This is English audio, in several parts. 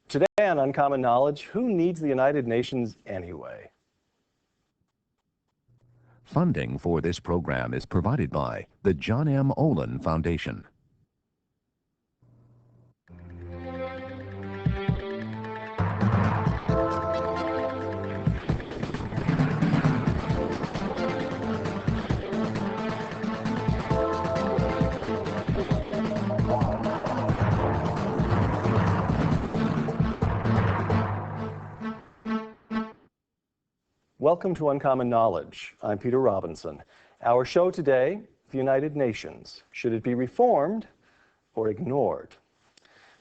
Today on Uncommon Knowledge, who needs the United Nations anyway? Funding for this program is provided by the John M. Olin Foundation. Welcome to Uncommon Knowledge. I'm Peter Robinson. Our show today, the United Nations. Should it be reformed or ignored?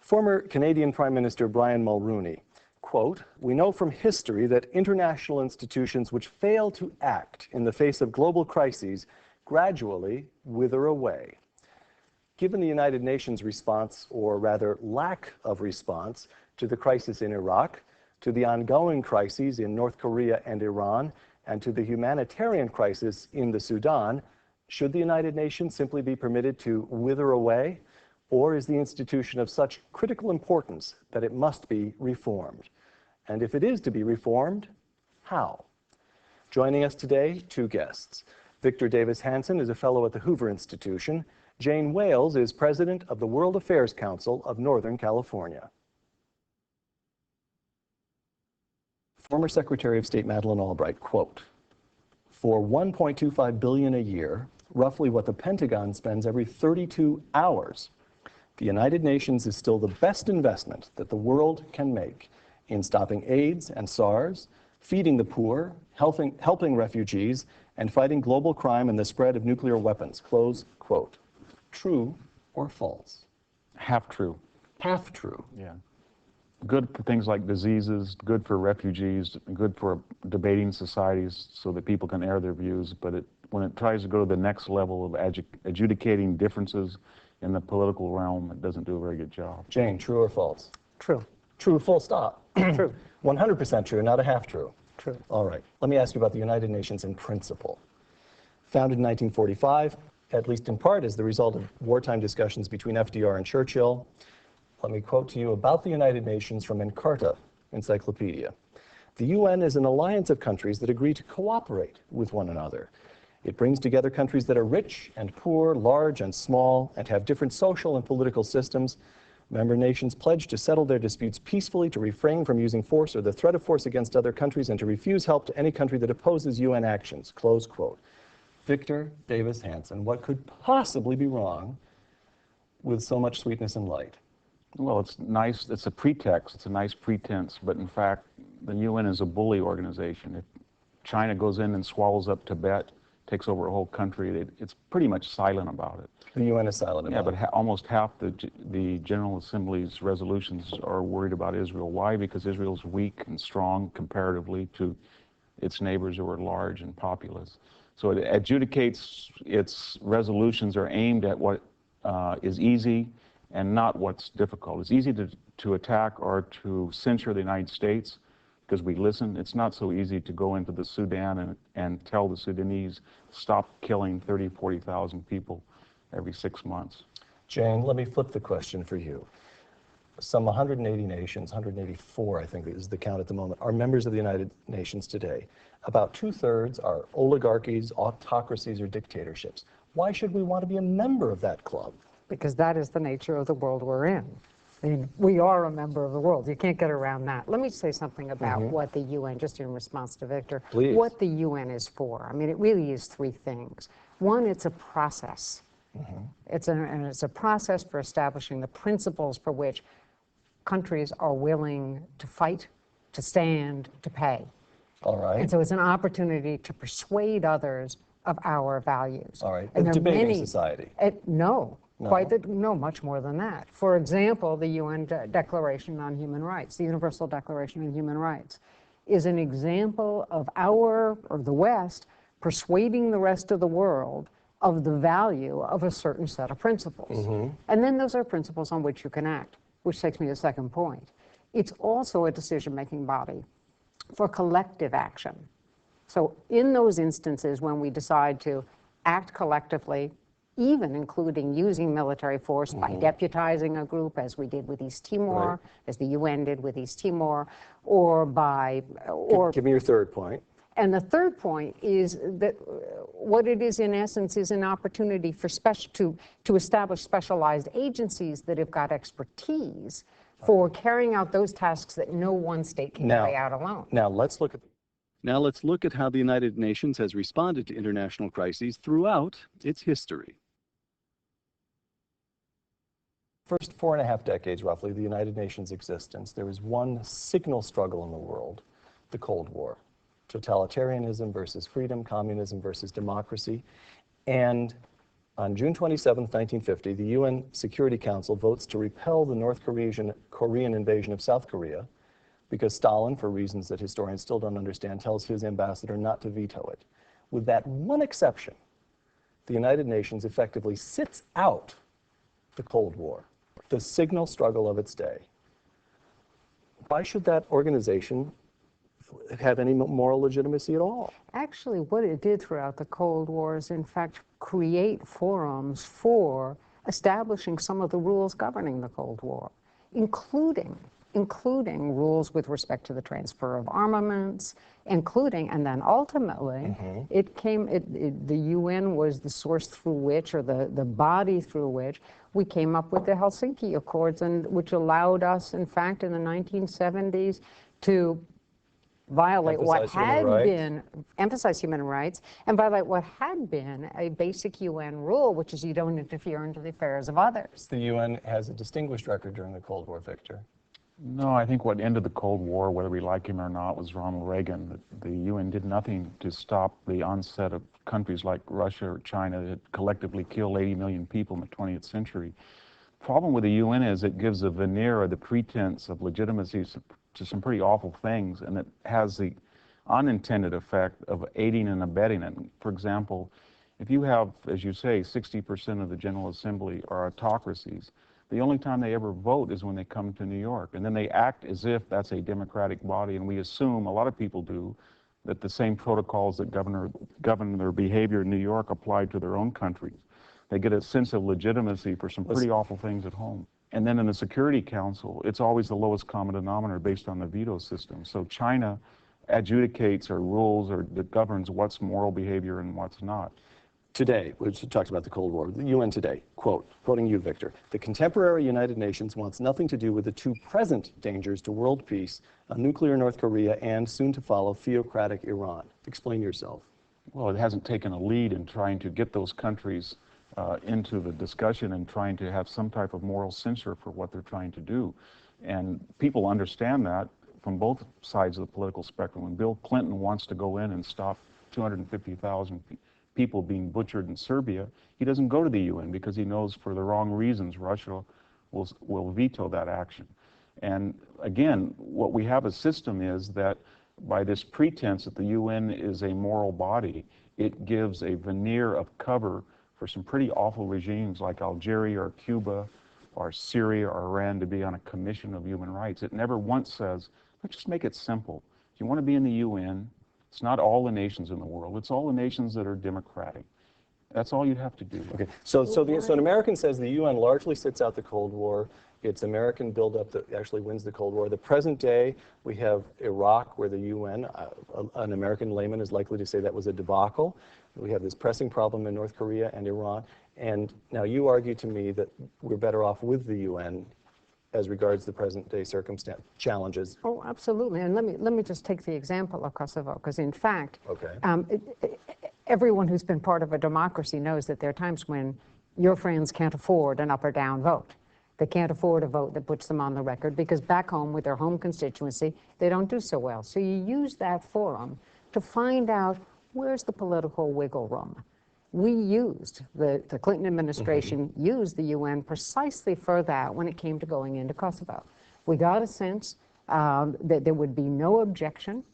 Former Canadian Prime Minister Brian Mulroney, quote, "We know from history that international institutions which fail to act in the face of global crises gradually wither away." Given the United Nations response, or rather lack of response, to the crisis in Iraq, to the ongoing crises in North Korea and Iran, and to the humanitarian crisis in the Sudan, should the United Nations simply be permitted to wither away? Or is the institution of such critical importance that it must be reformed? And if it is to be reformed, how? Joining us today, two guests. Victor Davis Hanson is a fellow at the Hoover Institution. Jane Wales is president of the World Affairs Council of Northern California. Former Secretary of State Madeleine Albright, quote, "For $1.25 billion a year, roughly what the Pentagon spends every 32 hours, the United Nations is still the best investment that the world can make in stopping AIDS and SARS, feeding the poor, helping refugees, and fighting global crime and the spread of nuclear weapons." Close quote. True or false? Half true. Half true. Yeah. Good for things like diseases, good for refugees, good for debating societies so that people can air their views, but when it tries to go to the next level of adjudicating differences in the political realm, it doesn't do a very good job. Jane, true or false? True. True, full stop. True. 100% true, not a half true. True. All right. Let me ask you about the United Nations in principle. Founded in 1945, at least in part as the result of wartime discussions between FDR and Churchill. Let me quote to you about the United Nations from Encarta Encyclopedia. "The UN is an alliance of countries that agree to cooperate with one another. It brings together countries that are rich and poor, large and small, and have different social and political systems. Member nations pledge to settle their disputes peacefully, to refrain from using force or the threat of force against other countries, and to refuse help to any country that opposes UN actions." Close quote. Victor Davis Hanson, what could possibly be wrong with so much sweetness and light? Well, it's nice, it's a pretext, it's a nice pretense, but in fact, the UN is a bully organization. If China goes in and swallows up Tibet, takes over a whole country, it's pretty much silent about it. The UN is silent about it. Yeah, but almost half the General Assembly's resolutions are worried about Israel. Why? Because Israel's weak and strong comparatively to its neighbors who are large and populous. So it adjudicates, its resolutions are aimed at what is easy and not what's difficult. It's easy to attack or to censure the United States because we listen. It's not so easy to go into the Sudan and tell the Sudanese, stop killing 30, 40,000 people every 6 months. Jane, let me flip the question for you. Some 180 nations, 184 I think is the count at the moment, are members of the United Nations today. About 2/3 are oligarchies, autocracies, or dictatorships. Why should we want to be a member of that club? Because that is the nature of the world we're in. I mean, we are a member of the world. You can't get around that. Let me say something about what the UN, just in response to Victor, Please. What the UN is for. I mean, it really is three things. One, it's a process. It's a process for establishing the principles for which countries are willing to fight, to stand, to pay. All right. And so it's an opportunity to persuade others of our values. All right. And A there are debating many, society. No. No? No, much more than that. For example, the UN Declaration on Human Rights, the Universal Declaration on Human Rights, is an example of the West, persuading the rest of the world of the value of a certain set of principles. And then those are principles on which you can act, which takes me to the second point. It's also a decision-making body for collective action. So in those instances when we decide to act collectively even including using military force by deputizing a group, as we did with East Timor, as the UN did with East Timor, or by... Give me your third point. And the third point is that what it is in essence is an opportunity for to establish specialized agencies that have got expertise for carrying out those tasks that no one state can carry out alone. Now let's look at how the United Nations has responded to international crises throughout its history. First 4.5 decades, roughly, the United Nations' existence, there was one signal struggle in the world, the Cold War. Totalitarianism versus freedom, communism versus democracy. And on June 27, 1950, the UN Security Council votes to repel the North Korean invasion of South Korea because Stalin, for reasons that historians still don't understand, tells his ambassador not to veto it. With that one exception, the United Nations effectively sits out the Cold War, the signal struggle of its day. Why should that organization have any moral legitimacy at all? Actually, what it did throughout the Cold War is, in fact, create forums for establishing some of the rules governing the Cold War, including rules with respect to the transfer of armaments, and then ultimately, the UN was the source through which, or the body through which, we came up with the Helsinki Accords, and which allowed us, in fact, in the 1970s to violate what had been, emphasize human rights, and violate what had been a basic UN rule, which is you don't interfere into the affairs of others. The UN has a distinguished record during the Cold War, Victor. No, I think what ended the Cold War, whether we like him or not, was Ronald Reagan. The UN did nothing to stop the onset of countries like Russia or China that collectively killed 80 million people in the 20th century. The problem with the UN is it gives a veneer or the pretense of legitimacy to some pretty awful things, and it has the unintended effect of aiding and abetting it. For example, if you have, as you say, 60% of the General Assembly are autocracies, the only time they ever vote is when they come to New York, and then they act as if that's a democratic body, and we assume, a lot of people do, that the same protocols that govern their behavior in New York apply to their own countries. They get a sense of legitimacy for some pretty awful things at home. And then in the Security Council, it's always the lowest common denominator based on the veto system. So China adjudicates or rules or governs what's moral behavior and what's not. Today, we talked about the Cold War, the UN today, quoting you, Victor, the contemporary United Nations wants nothing to do with the two present dangers to world peace, a nuclear North Korea and, soon to follow, theocratic Iran. Explain yourself. Well, it hasn't taken a lead in trying to get those countries into the discussion and trying to have some type of moral censure for what they're trying to do. And people understand that from both sides of the political spectrum. When Bill Clinton wants to go in and stop 250,000 people being butchered in Serbia, he doesn't go to the UN because he knows for the wrong reasons Russia will veto that action. And again, what we have a system is that by this pretense that the UN is a moral body, it gives a veneer of cover for some pretty awful regimes like Algeria or Cuba or Syria or Iran to be on a commission of human rights. It never once says, let's just make it simple. If you want to be in the UN, it's not all the nations in the world, it's all the nations that are democratic. That's all you'd have to do. Okay, so an American says the UN largely sits out the Cold War. It's American buildup that actually wins the Cold War. The present day, we have Iraq, where the UN, an American layman is likely to say that was a debacle. We have this pressing problem in North Korea and Iran. And now you argue to me that we're better off with the UN as regards the present day challenges. Oh, absolutely. And let me just take the example of Kosovo, because in fact, everyone who's been part of a democracy knows that there are times when your friends can't afford an up or down vote. They can't afford a vote that puts them on the record because back home with their home constituency, they don't do so well. So you use that forum to find out where's the political wiggle room. We used, the Clinton administration used the UN precisely for that when it came to going into Kosovo. We got a sense that there would be no objection,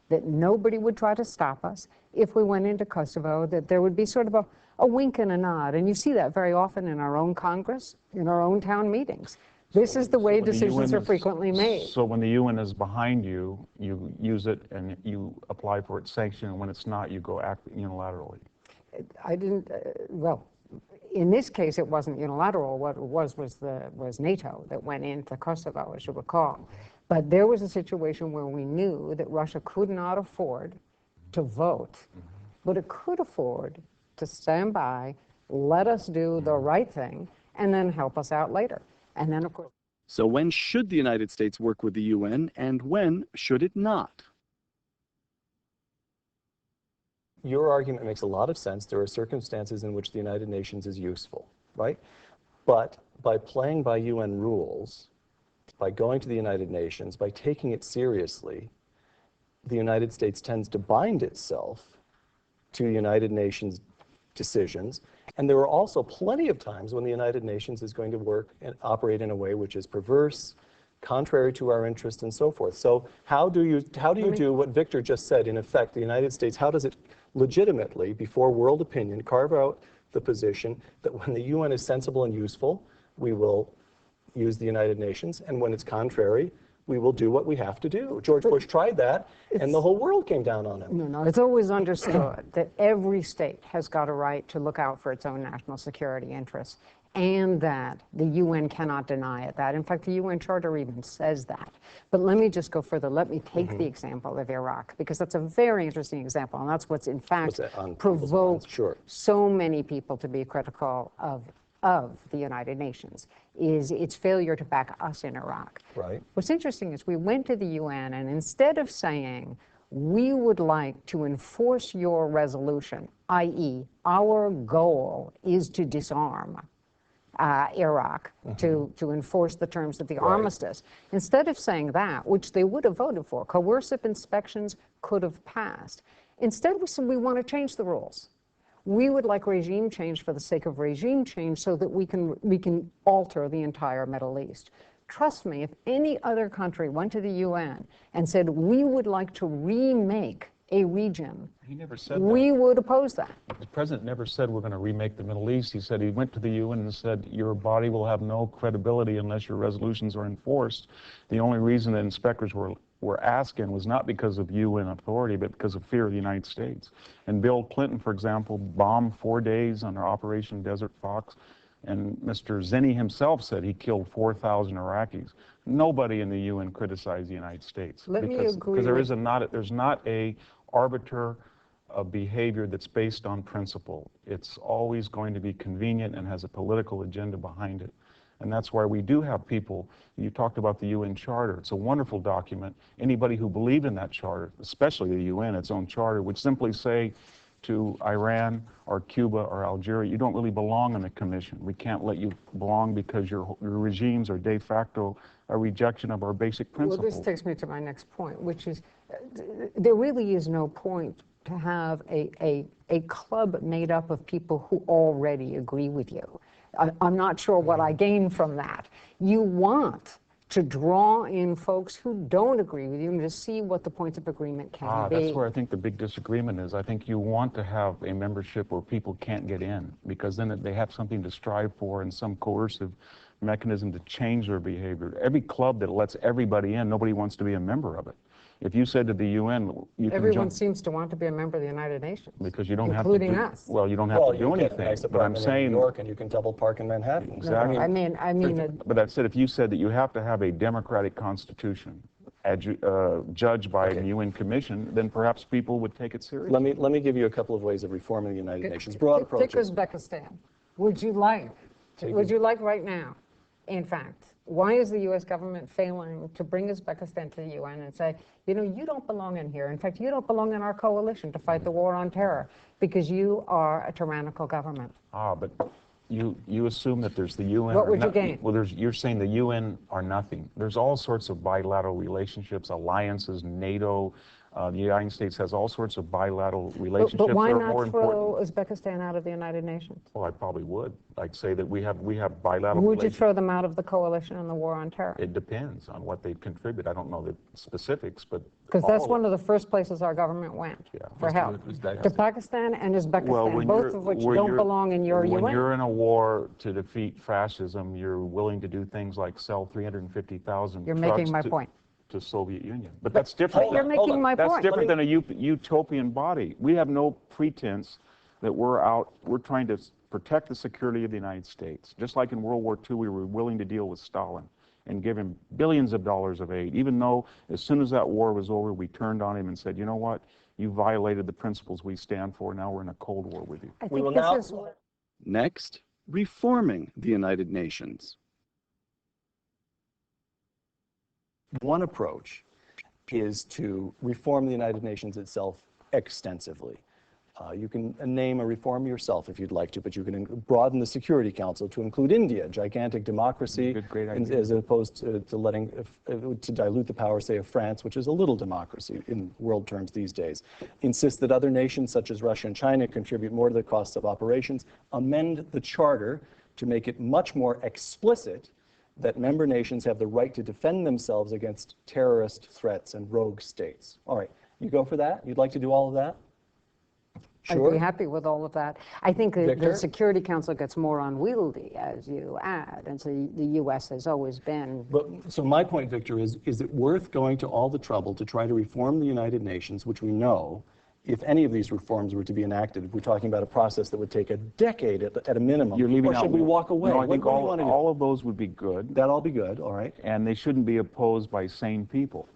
that nobody would try to stop us if we went into Kosovo, that there would be sort of a wink and a nod. And you see that very often in our own Congress, in our own town meetings. This is the way decisions are frequently made. So when the UN is behind you, you use it and you apply for its sanction, and when it's not, you go act unilaterally. I didn't, well, In this case, it wasn't unilateral. What it was NATO that went into Kosovo, as you recall. But there was a situation where we knew that Russia could not afford to vote, but it could afford to stand by, let us do the right thing, and then help us out later. And then, of course. So when should the United States work with the UN, and when should it not? Your argument makes a lot of sense. There are circumstances in which the United Nations is useful, right? But by playing by UN rules, by going to the United Nations, by taking it seriously, the United States tends to bind itself to United Nations decisions. And there are also plenty of times when the United Nations is going to work and operate in a way which is perverse, contrary to our interest, and so forth. So how do you do what Victor just said? In effect, the United States, how does it legitimately, before world opinion, carve out the position that when the UN is sensible and useful, we will use the United Nations, and when it's contrary, we will do what we have to do. George Bush tried that, and the whole world came down on him. No, it's always understood that every state has got a right to look out for its own national security interests, and that the UN cannot deny it. That, in fact, the UN Charter even says that. But let me just go further. Let me take the example of Iraq, because that's a very interesting example, and that's what's in fact provoked so many people to be critical of the United Nations, is its failure to back us in Iraq. Right. What's interesting is we went to the UN, and instead of saying, we would like to enforce your resolution, i.e., our goal is to disarm Iraq, to enforce the terms of the armistice. Instead of saying that, which they would have voted for, coercive inspections could have passed. Instead, we said we want to change the rules. We would like regime change for the sake of regime change so that we can alter the entire Middle East. Trust me, if any other country went to the UN and said, we would like to remake a region, he never said we would oppose that. The president never said we're going to remake the Middle East. He said he went to the UN and said, your body will have no credibility unless your resolutions are enforced. The only reason that inspectors were asking was not because of UN authority, but because of fear of the United States. And Bill Clinton, for example, bombed 4 days under Operation Desert Fox, and Mr. Zenny himself said he killed 4,000 Iraqis. Nobody in the UN criticized the United States. Let me agree. Because there's not a arbiter of behavior that's based on principle. It's always going to be convenient and has a political agenda behind it. And that's why we do have people. You talked about the UN Charter. It's a wonderful document. Anybody who believed in that charter, especially the UN, its own charter, would simply say to Iran or Cuba or Algeria, you don't really belong in the commission. We can't let you belong because your regimes are de facto a rejection of our basic principles. Well, this takes me to my next point, which is there really is no point to have a club made up of people who already agree with you. I'm not sure what I gain from that. You want to draw in folks who don't agree with you and to see what the points of agreement can be. That's where I think the big disagreement is. I think you want to have a membership where people can't get in, because then they have something to strive for and some coercive mechanism to change their behavior. Every club that lets everybody in, nobody wants to be a member of it. If you said to the UN, you can Everyone seems to want to be a member of the United Nations. Because you don't have to including us. Well, you don't have to do anything. Nice but I'm saying in New York, and you can double park in Manhattan. Exactly. No, I mean. But that said, if you said that you have to have a democratic constitution judged by a UN commission, then perhaps people would take it seriously. Let me give you a couple of ways of reforming the United Nations. Broad approaches. Take Uzbekistan. Would you like right now, in fact, why is the U.S. government failing to bring Uzbekistan to the UN and say, you know, you don't belong in here. In fact, you don't belong in our coalition to fight the war on terror because you are a tyrannical government. But you assume that there's the UN. What would you gain? Well, you're saying the UN are nothing. There's all sorts of bilateral relationships, alliances, NATO. The United States has all sorts of bilateral relationships but why that are not more throw important. Uzbekistan out of the United Nations? Well, I probably would. I'd say that we have bilateral Would you relations. throw them out of the coalition in the war on terror? It depends on what they contribute. I don't know the specifics, but Because that's one of the first places our government went for help. To Pakistan and Uzbekistan, both of which don't belong in your UN. When you're in a war to defeat fascism, you're willing to do things like sell 350,000 You're trucks making my point. to Soviet Union. But that's different. You're making my point. That's different than a utopian body. We have no pretense that we're trying to protect the security of the United States. Just like in World War II, we were willing to deal with Stalin and give him billions of dollars of aid, even though as soon as that war was over, we turned on him and said, you know what, you violated the principles we stand for, now we're in a Cold War with you. We will now... Next, reforming the United Nations. One approach is to reform the United Nations itself extensively. You can name a reform yourself if you'd like to, but you can broaden the Security Council to include India, a gigantic democracy, Great idea. as opposed to letting, to dilute the power, say, of France, which is a little democracy in world terms these days. Insist that other nations, such as Russia and China, contribute more to the costs of operations. Amend the Charter to make it much more explicit that member nations have the right to defend themselves against terrorist threats and rogue states. All right, you go for that? You'd like to do all of that? Sure. I'd be happy with all of that. I think Victor? the Security Council gets more unwieldy as you add, and so the U.S. has always been... So my point, Victor, is it worth going to all the trouble to try to reform the United Nations, which we know, if any of these reforms were to be enacted, we're talking about a process that would take a decade at a minimum. You're leaving or out... should we walk away? No, I think what do you want to do? all of those would be good. That'll all be good, all right. And they shouldn't be opposed by sane people.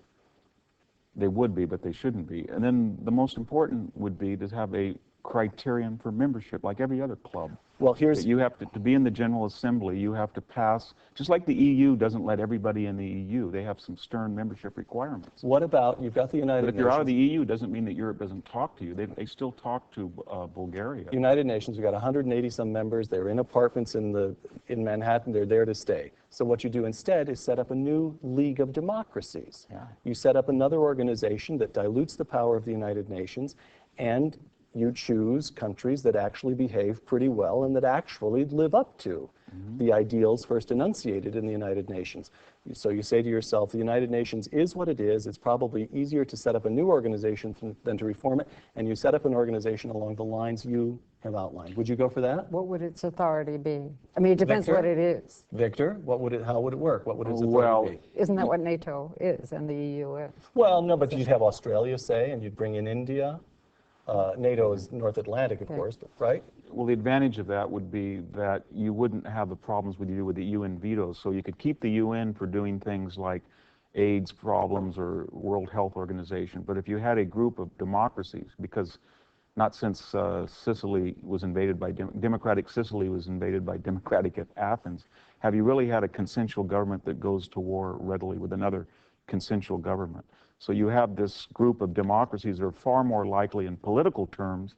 They would be, but they shouldn't be. And then the most important would be to have a criterion for membership, like every other club. Well, here's... You have to be in the General Assembly, you have to pass, just like the EU doesn't let everybody in the EU, they have some stern membership requirements. What about, you've got the United Nations. But if you're out of the EU, doesn't mean that Europe doesn't talk to you. They still talk to Bulgaria. United Nations, we've got 180 some members. They're in apartments in Manhattan. They're there to stay. So what you do instead is set up a new League of Democracies. Yeah. You set up another organization that dilutes the power of the United Nations, and you choose countries that actually behave pretty well and that actually live up to the ideals first enunciated in the United Nations. So you say to yourself, the United Nations is what it is. It's probably easier to set up a new organization than to reform it, and you set up an organization along the lines you have outlined. Would you go for that? What would its authority be? I mean, it depends Victor? what it is. Victor, how would it work? What would its authority be? Isn't that what NATO is and the EU is? Well, no, but you'd have Australia, say, and you'd bring in India. NATO is North Atlantic, of course, but, right? Well, the advantage of that would be that you wouldn't have the problems with the UN vetoes. So you could keep the UN for doing things like AIDS problems or World Health Organization. But if you had a group of democracies, because not since Sicily was invaded by democratic Sicily was invaded by democratic Athens, have you really had a consensual government that goes to war readily with another consensual government? So you have this group of democracies that are far more likely in political terms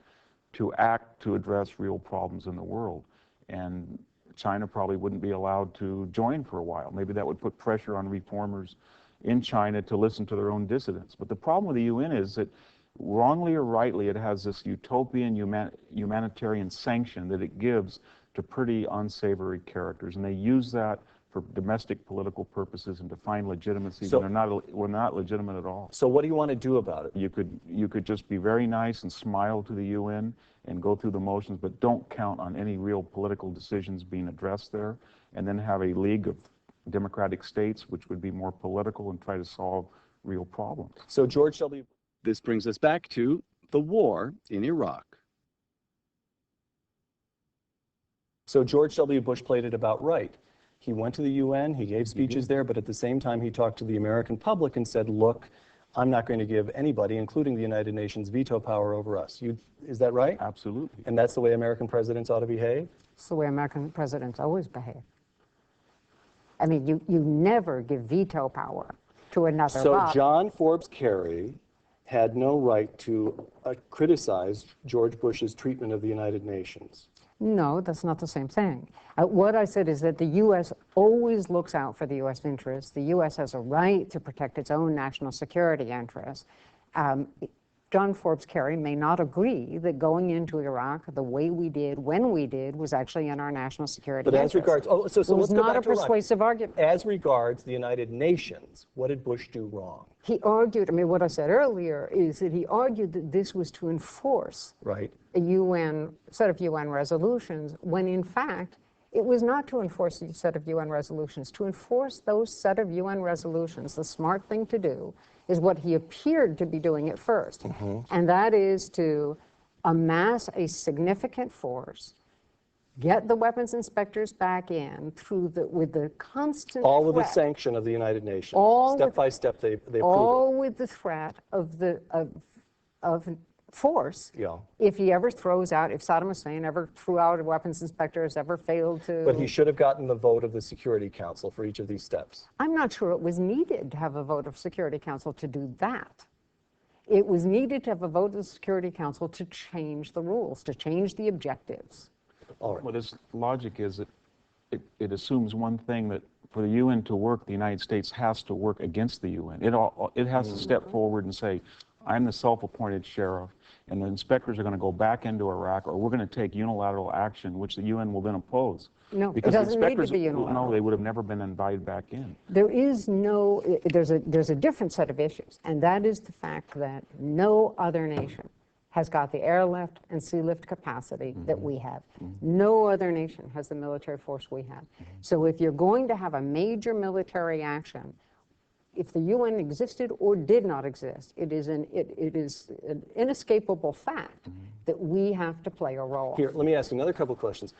to act to address real problems in the world. And China probably wouldn't be allowed to join for a while. Maybe that would put pressure on reformers in China to listen to their own dissidents. But the problem with the UN is that wrongly or rightly, it has this utopian humanitarian sanction that it gives to pretty unsavory characters. And they use that for domestic political purposes and to find legitimacy when we're not legitimate at all. So what do you want to do about it? You could just be very nice and smile to the UN and go through the motions, but don't count on any real political decisions being addressed there, and then have a league of democratic states which would be more political and try to solve real problems. So George W. This brings us back to the war in Iraq. So George W. Bush played it about right. He went to the UN, he gave speeches there, but at the same time he talked to the American public and said, look, I'm not going to give anybody, including the United Nations, veto power over us. Is that right? Absolutely. And that's the way American presidents ought to behave? It's the way American presidents always behave. I mean, you never give veto power to another body. So John Forbes Kerry had no right to criticize George Bush's treatment of the United Nations. No, that's not the same thing. What I said is that the U.S. always looks out for the U.S. interests. The U.S. has a right to protect its own national security interests. John Forbes Kerry may not agree that going into Iraq the way we did, when we did, was actually in our national security interest. But as regards, so it was not a persuasive argument. As regards the United Nations, what did Bush do wrong? He argued, I mean, what I said earlier is that he argued that this was to enforce a set of UN resolutions, when in fact, it was not to enforce a set of UN resolutions. To enforce those set of UN resolutions, the smart thing to do is what he appeared to be doing at first, and that is to amass a significant force get the weapons inspectors back in with the constant All with the threat, sanction of the United Nations. All Step with- by step, they approve it. all with the threat of force. Yeah. If Saddam Hussein ever threw out weapons inspectors, ever failed to. But he should have gotten the vote of the Security Council for each of these steps. I'm not sure it was needed to have a vote of Security Council to do that. It was needed to have a vote of the Security Council to change the rules, to change the objectives. All right. Well, its logic is that it assumes one thing, that for the UN to work, the United States has to work against the UN. It has to step forward and say, I'm the self-appointed sheriff, and the inspectors are going to go back into Iraq, or we're going to take unilateral action, which the UN will then oppose. No, because it doesn't need to be No, unilateral. they would have never been invited back in. There's a different set of issues, and that is the fact that no other nation has got the airlift and sea lift capacity that we have. No other nation has the military force we have. So if you're going to have a major military action, if the UN existed or did not exist, it is an inescapable fact that we have to play a role. Here, let me ask you another couple of questions.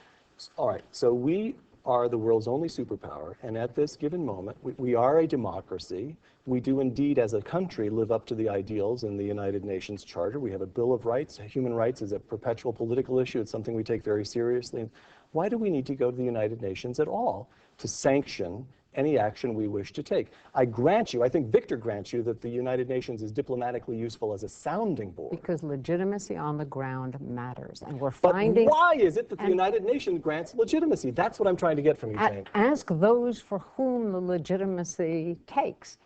All right, so we are the world's only superpower, and at this given moment, we are a democracy. We do indeed, as a country, live up to the ideals in the United Nations Charter. We have a Bill of Rights. Human rights is a perpetual political issue. It's something we take very seriously. Why do we need to go to the United Nations at all to sanction any action we wish to take? I think Victor grants you that the United Nations is diplomatically useful as a sounding board. Because legitimacy on the ground matters, and we're But finding. why is it that the United Nations grants legitimacy? That's what I'm trying to get from you, Jane. Ask those for whom the legitimacy takes.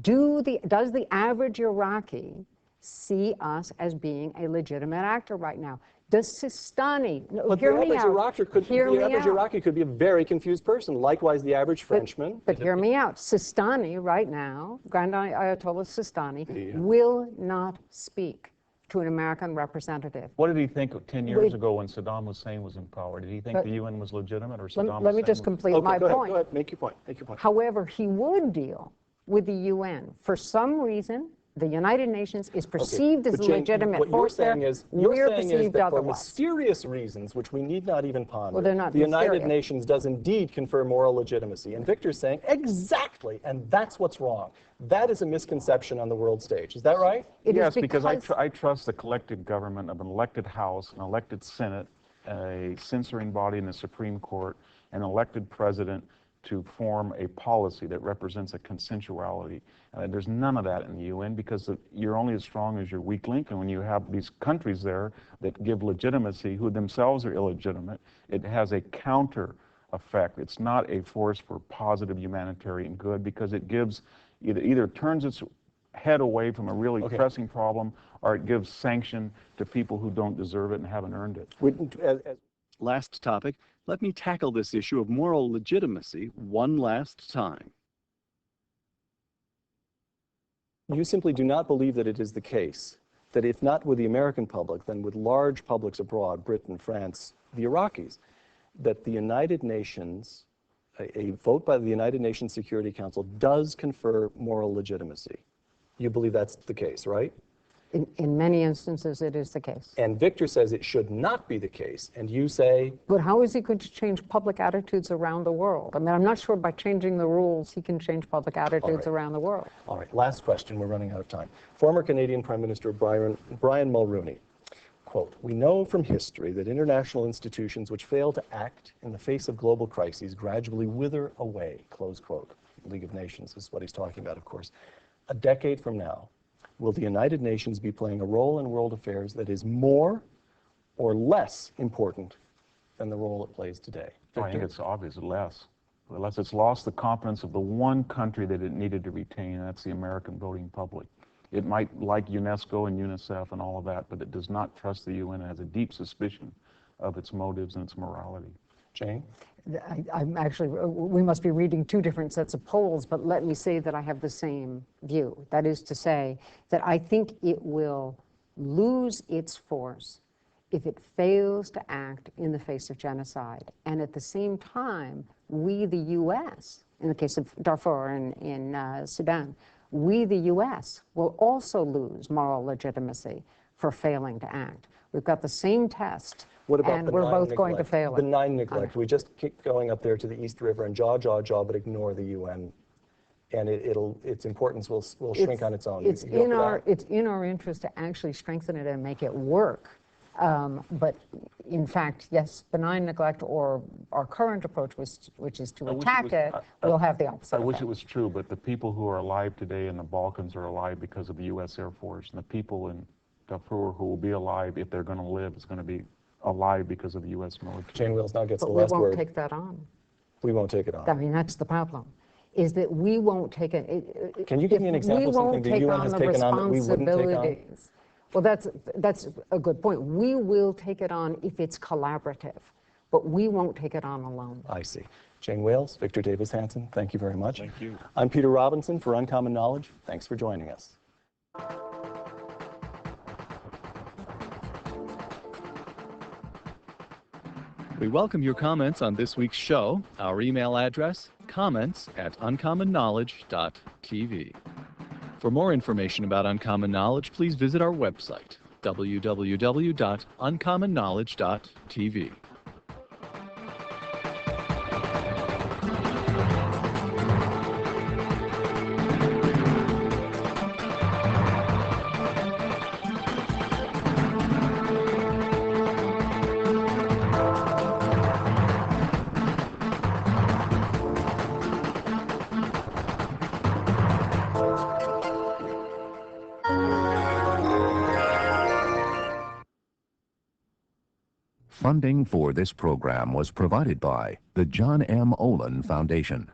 Does the average Iraqi see us as being a legitimate actor right now? Does Sistani, But the average Iraqi could be a very confused person. Likewise, the average Frenchman. But hear me out. Sistani right now, Grand Ayatollah Sistani, will not speak to an American representative. What did he think 10 years ago when Saddam Hussein was in power? Did he think the UN was legitimate, or Saddam Hussein? Let me just complete my point. Go ahead, make your point. Make your point. However, he would deal with the UN. For some reason, the United Nations is perceived as a legitimate force there. You're saying is that for otherwise. mysterious reasons, which we need not even ponder, Well, they're not the United mysterious. Nations does indeed confer moral legitimacy. And Victor's saying, exactly, and that's what's wrong. That is a misconception on the world stage. Is that right? Yes, because I trust the collective government of an elected House, an elected Senate, a censoring body in the Supreme Court, an elected president to form a policy that represents a consensuality. There's none of that in the UN, because you're only as strong as your weak link, and when you have these countries there that give legitimacy, who themselves are illegitimate, it has a counter effect. It's not a force for positive humanitarian good, because it gives, either turns its head away from a really pressing problem, or it gives sanction to people who don't deserve it and haven't earned it. Last topic, let me tackle this issue of moral legitimacy one last time. You simply do not believe that it is the case that if not with the American public, then with large publics abroad, Britain, France, the Iraqis, that the United Nations, a vote by the United Nations Security Council does confer moral legitimacy. You believe that's the case, right? In many instances, it is the case. And Victor says it should not be the case, and you say... But how is he going to change public attitudes around the world? I mean, I'm not sure by changing the rules he can change public attitudes around the world. All right, last question, we're running out of time. Former Canadian Prime Minister Brian Mulroney, quote, "We know from history that international institutions which fail to act in the face of global crises gradually wither away," close quote. League of Nations is what he's talking about, of course. A decade from now, will the United Nations be playing a role in world affairs that is more or less important than the role it plays today? I think it's obvious, less. Unless it's lost the confidence of the one country that it needed to retain, and that's the American voting public. It might like UNESCO and UNICEF and all of that, but it does not trust the UN and has a deep suspicion of its motives and its morality. Jane? I'm actually, we must be reading two different sets of polls, but let me say that I have the same view. That is to say that I think it will lose its force if it fails to act in the face of genocide. And at the same time, we, the U.S., in the case of Darfur in Sudan, we, the U.S., will also lose moral legitimacy for failing to act. We've got the same test What about and we're benign both going to neglect? fail it. Benign neglect. We just keep going up there to the East River and jaw, but ignore the UN, and its importance will shrink on its own. It's in our interest to actually strengthen it and make it work. But in fact, yes, benign neglect or our current approach, which is to attack it, will have the opposite I wish effect. it was true, but the people who are alive today in the Balkans are alive because of the U.S. Air Force, and the people in Darfur who will be alive, if they're going to live, is going to be alive because of the U.S. military. Jane Wills now gets But the we last won't word. take that on. We won't take it on. I mean, that's the problem, is that we won't take it. Can you give me an example of something the UN has taken on that we wouldn't take on? Well, that's a good point. We will take it on if it's collaborative, but we won't take it on alone. I see. Jane Wales, Victor Davis Hanson, thank you very much. Thank you. I'm Peter Robinson for Uncommon Knowledge. Thanks for joining us. We welcome your comments on this week's show. Our email address, comments@uncommonknowledge.tv. For more information about Uncommon Knowledge, please visit our website, www.uncommonknowledge.tv. Funding for this program was provided by the John M. Olin Foundation.